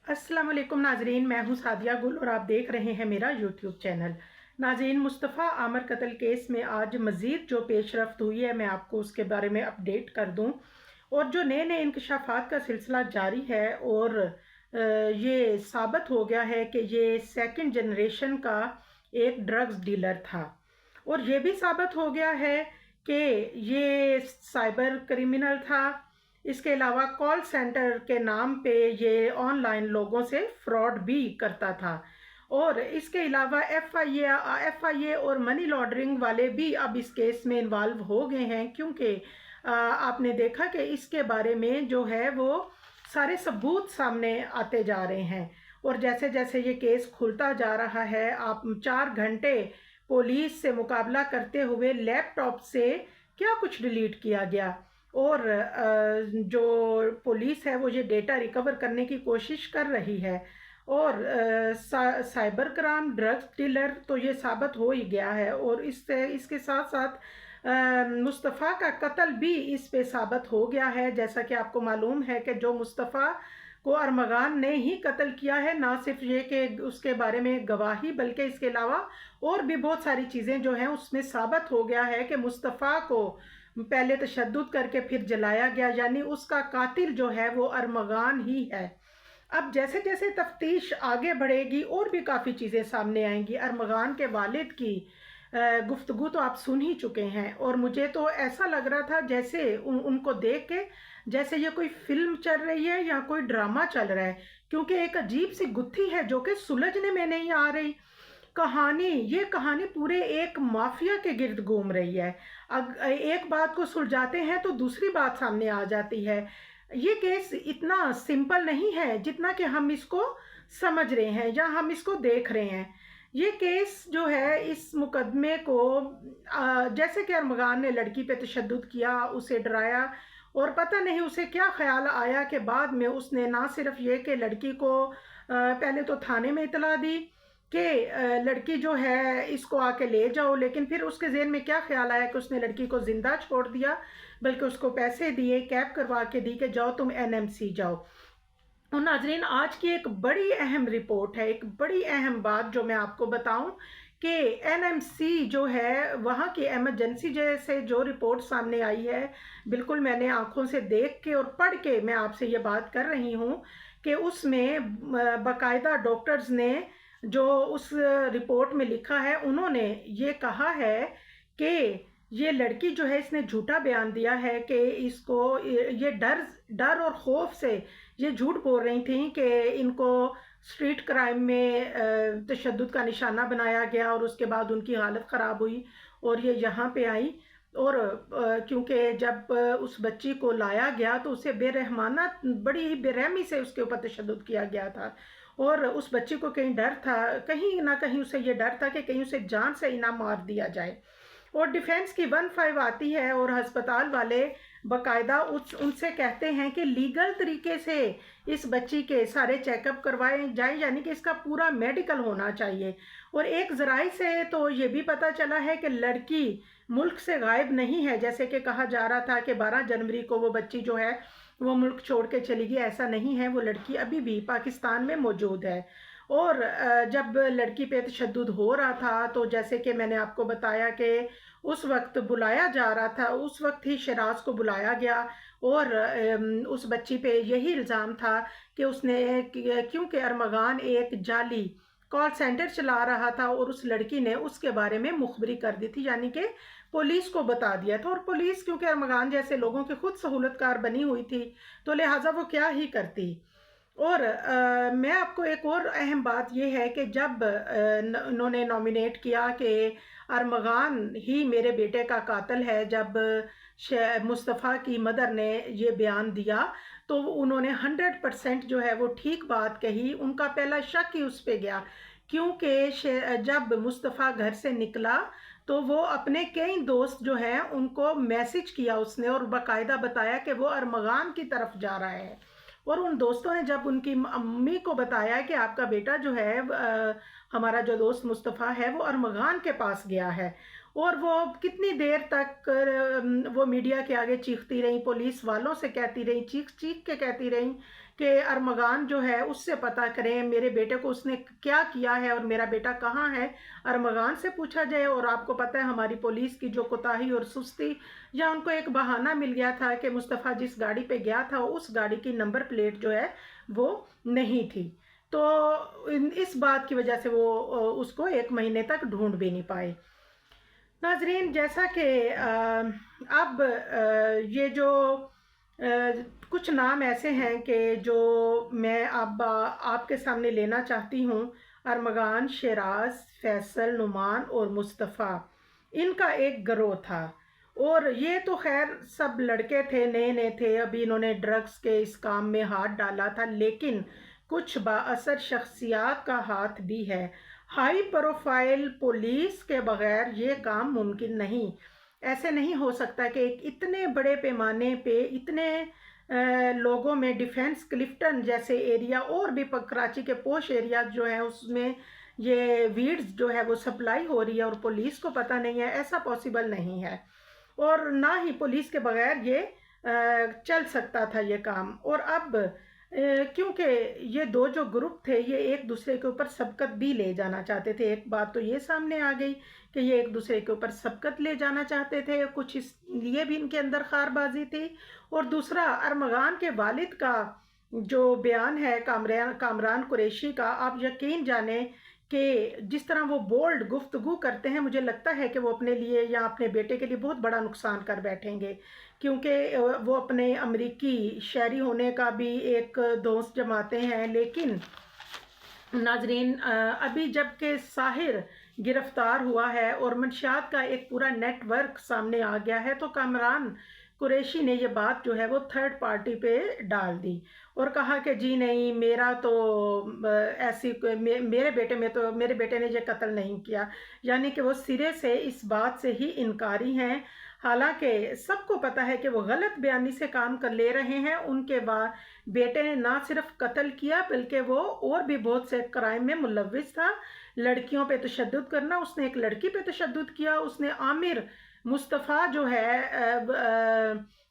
अस्सलाम वालेकुम नाजरीन, मैं हूं सादिया गुल और आप देख रहे हैं मेरा यूट्यूब चैनल। नाजरीन, मुस्तफ़ा आमर कत्ल केस में आज मज़ीद जो पेशरफ्त हुई है मैं आपको उसके बारे में अपडेट कर दूं। और जो नए नए इंकशाफात का सिलसिला जारी है और ये साबित हो गया है कि ये सेकंड जनरेशन का एक ड्रग्स डीलर था। और ये भी साबित हो गया है कि ये साइबर क्रिमिनल था। इसके अलावा कॉल सेंटर के नाम पे ये ऑनलाइन लोगों से फ्रॉड भी करता था। और इसके अलावा एफआईए और मनी लॉन्ड्रिंग वाले भी अब इस केस में इन्वॉल्व हो गए हैं, क्योंकि आपने देखा कि इसके बारे में जो है वो सारे सबूत सामने आते जा रहे हैं। और जैसे जैसे ये केस खुलता जा रहा है, आप 4 घंटे पुलिस से मुकाबला करते हुए लैपटॉप से क्या कुछ डिलीट किया गया। और जो पुलिस है वो ये डेटा रिकवर करने की कोशिश कर रही है। और साइबर क्राइम ड्रग्स डीलर तो ये साबित हो ही गया है। और इससे इसके साथ साथ मुस्तफ़ा का कत्ल भी इस पे साबित हो गया है। जैसा कि आपको मालूम है कि जो मुस्तफ़ा को अरमगान ने ही कत्ल किया है, ना सिर्फ ये कि उसके बारे में गवाही बल्कि इसके अलावा और भी बहुत सारी चीज़ें जो हैं उसमें साबित हो गया है कि मुस्तफ़ा को पहले तशद्दुद करके फिर जलाया गया, यानी उसका कातिल जो है वो अरमगान ही है। अब जैसे जैसे तफ्तीश आगे बढ़ेगी और भी काफ़ी चीज़ें सामने आएंगी। अरमगान के वालिद की गुफ्तगू तो आप सुन ही चुके हैं। और मुझे तो ऐसा लग रहा था जैसे उनको देख के जैसे ये कोई फिल्म चल रही है या कोई ड्रामा चल रहा है, क्योंकि एक अजीब सी गुत्थी है जो कि सुलझने में नहीं आ रही। ये कहानी पूरे एक माफिया के गिर्द घूम रही है। एक बात को सुलझाते हैं तो दूसरी बात सामने आ जाती है। ये केस इतना सिंपल नहीं है जितना कि हम इसको समझ रहे हैं या हम इसको देख रहे हैं। ये केस जो है, इस मुकदमे को जैसे कि अरमगान ने लड़की पे तशद्दुद किया, उसे डराया, और पता नहीं उसे क्या ख्याल आया कि बाद में उसने ना सिर्फ ये कि लड़की को पहले तो थाने में इतला दी कि लड़की जो है इसको आके ले जाओ, लेकिन फिर उसके ज़हन में क्या ख्याल आया कि उसने लड़की को ज़िंदा छोड़ दिया, बल्कि उसको पैसे दिए, कैब करवा के दी कि जाओ तुम एनएमसी जाओ। और नाजरीन, आज की एक बड़ी अहम रिपोर्ट है, एक बड़ी अहम बात जो मैं आपको बताऊं कि एनएमसी जो है वहाँ की इमरजेंसी जैसे जो रिपोर्ट सामने आई है, बिल्कुल मैंने आंखों से देख के और पढ़ के मैं आपसे ये बात कर रही हूँ कि उसमें बाकायदा डॉक्टर्स ने जो उस रिपोर्ट में लिखा है, उन्होंने ये कहा है कि ये लड़की जो है इसने झूठा बयान दिया है कि इसको ये डर डर और खौफ से ये झूठ बोल रही थी कि इनको स्ट्रीट क्राइम में तशद्दुद का निशाना बनाया गया और उसके बाद उनकी हालत ख़राब हुई और ये यहाँ पे आई। और क्योंकि जब उस बच्ची को लाया गया तो उसे बेरहमाना बड़ी ही बेरहमी से उसके ऊपर तशद्दुद किया गया था। और उस बच्ची को कहीं डर था, कहीं ना कहीं उसे ये डर था कि कहीं उसे जान से ही ना मार दिया जाए। और डिफेंस की 15 आती है और अस्पताल वाले बाकायदा उनसे कहते हैं कि लीगल तरीके से इस बच्ची के सारे चेकअप करवाए जाएं, यानी कि इसका पूरा मेडिकल होना चाहिए। और एक ज़राए से तो ये भी पता चला है कि लड़की मुल्क से गायब नहीं है, जैसे कि कहा जा रहा था कि 12 जनवरी को वो बच्ची जो है वो मुल्क छोड़ के चली गई। ऐसा नहीं है, वो लड़की अभी भी पाकिस्तान में मौजूद है। और जब लड़की पे तशद्दुद हो रहा था तो जैसे कि मैंने आपको बताया कि उस वक्त बुलाया जा रहा था, उस वक्त ही शराज को बुलाया गया। और उस बच्ची पे यही इल्ज़ाम था कि उसने, क्योंकि अरमगान एक जाली कॉल सेंटर चला रहा था और उस लड़की ने उसके बारे में मुखबरी कर दी थी, यानी कि पुलिस को बता दिया था। और पुलिस क्योंकि अरमगान जैसे लोगों की खुद सहूलतकार बनी हुई थी तो लिहाजा वो क्या ही करती। और मैं आपको एक और अहम बात यह है कि जब उन्होंने नॉमिनेट किया कि अरमगान ही मेरे बेटे का कातिल है, जब मुस्तफ़ा की मदर ने ये बयान दिया तो उन्होंने 100% जो है वो ठीक बात कही। उनका पहला शक ही उस पर गया, क्योंकि जब मुस्तफ़ा घर से निकला तो वो अपने कई दोस्त जो हैं उनको मैसेज किया उसने और बाकायदा बताया कि वो अरमगान की तरफ जा रहा है। और उन दोस्तों ने जब उनकी अम्मी को बताया कि आपका बेटा जो है हमारा जो दोस्त मुस्तफ़ा है वो अरमगान के पास गया है, اور وہ کتنی دیر تک وہ میڈیا کے آگے چیختی رہیں، پولیس والوں سے کہتی رہیں، چیخ چیخ کے کہتی رہیں کہ ارمغان جو ہے اس سے پتہ کریں میرے بیٹے کو اس نے کیا کیا ہے اور میرا بیٹا کہاں ہے، ارمغان سے پوچھا جائے۔ اور آپ کو پتہ ہے ہماری پولیس کی جو کوتاہی اور سستی، یا ان کو ایک بہانہ مل گیا تھا کہ مصطفیٰ جس گاڑی پہ گیا تھا اس گاڑی کی نمبر پلیٹ جو ہے وہ نہیں تھی، تو اس بات کی وجہ سے وہ اس کو 1 مہینے تک ڈھونڈ بھی نہیں پائے۔ ناظرین، جیسا کہ اب یہ جو کچھ نام ایسے ہیں کہ جو میں اب آپ کے سامنے لینا چاہتی ہوں، ارمغان، شیراز، فیصل، نعمان اور مصطفیٰ، ان کا ایک گروہ تھا، اور یہ تو خیر سب لڑکے تھے، نئے نئے تھے، ابھی انہوں نے ڈرگز کے اس کام میں ہاتھ ڈالا تھا، لیکن کچھ بااثر شخصیات کا ہاتھ بھی ہے۔ ہائی پروفائل پولیس کے بغیر یہ کام ممکن نہیں۔ ایسے نہیں ہو سکتا کہ ایک اتنے بڑے پیمانے پہ اتنے لوگوں میں ڈیفینس کلفٹن جیسے ایریا اور بھی کراچی کے پوش ایریا جو ہیں اس میں یہ ویڈز جو ہے وہ سپلائی ہو رہی ہے اور پولیس کو پتہ نہیں ہے، ایسا پاسبل نہیں ہے، اور نہ ہی پولیس کے بغیر یہ چل سکتا تھا یہ کام۔ اور اب کیونکہ یہ دو جو گروپ تھے یہ ایک دوسرے کے اوپر سبقت بھی لے جانا چاہتے تھے، ایک بات تو یہ سامنے آ گئی کہ یہ ایک دوسرے کے اوپر سبقت لے جانا چاہتے تھے، کچھ اس لیے بھی ان کے اندر خار بازی تھی، اور دوسرا ارمغان کے والد کا جو بیان ہے کامران قریشی کا، آپ یقین جانیں کہ جس طرح وہ بولڈ گفتگو کرتے ہیں، مجھے لگتا ہے کہ وہ اپنے لیے یا اپنے بیٹے کے لیے بہت بڑا نقصان کر بیٹھیں گے، کیونکہ وہ اپنے امریکی شہری ہونے کا بھی ایک دوست جماتے ہیں۔ لیکن ناظرین، ابھی جب کہ ساحر گرفتار ہوا ہے اور منشیات کا ایک پورا نیٹ ورک سامنے آ گیا ہے، تو کامران قریشی نے یہ بات جو ہے وہ تھرڈ پارٹی پہ ڈال دی اور کہا کہ جی نہیں، میرا تو ایسی میرے بیٹے نے یہ قتل نہیں کیا، یعنی کہ وہ سرے سے اس بات سے ہی انکاری ہیں، حالانکہ سب کو پتہ ہے کہ وہ غلط بیانی سے کام کر لے رہے ہیں۔ ان کے بعد بیٹے نے نہ صرف قتل کیا بلکہ وہ اور بھی بہت سے کرائم میں ملوث تھا، لڑکیوں پہ تشدد کرنا، اس نے ایک لڑکی پہ تشدد کیا، اس نے مصطفیٰ جو ہے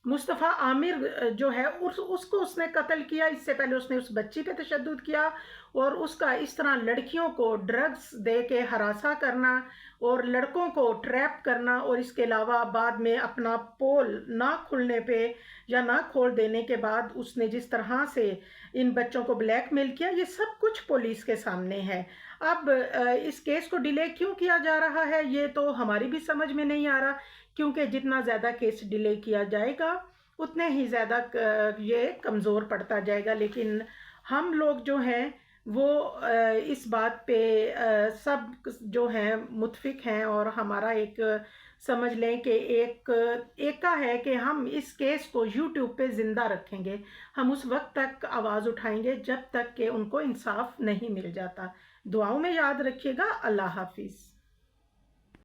مصطفیٰ عامر جو ہے اس کو اس نے قتل کیا، اس سے پہلے اس نے اس بچی پہ تشدد کیا، اور اس کا اس طرح لڑکیوں کو ڈرگز دے کے ہراساں کرنا اور لڑکوں کو ٹریپ کرنا، اور اس کے علاوہ بعد میں اپنا پول نہ کھلنے پہ یا نہ کھول دینے کے بعد اس نے جس طرح سے ان بچوں کو بلیک میل کیا، یہ سب کچھ پولیس کے سامنے ہے۔ اب اس کیس کو ڈیلے کیوں کیا جا رہا ہے یہ تو ہماری بھی سمجھ میں نہیں آ رہا، کیونکہ جتنا زیادہ کیس ڈیلے کیا جائے گا اتنے ہی زیادہ یہ کمزور پڑتا جائے گا، لیکن ہم لوگ جو ہیں وہ اس بات پہ سب جو ہیں متفق ہیں، اور ہمارا ایک سمجھ لیں کہ ایک کا ہے کہ ہم اس کیس کو یوٹیوب پہ زندہ رکھیں گے، ہم اس وقت تک آواز اٹھائیں گے جب تک کہ ان کو انصاف نہیں مل جاتا۔ دعاؤں میں یاد رکھیے گا۔ اللہ حافظ۔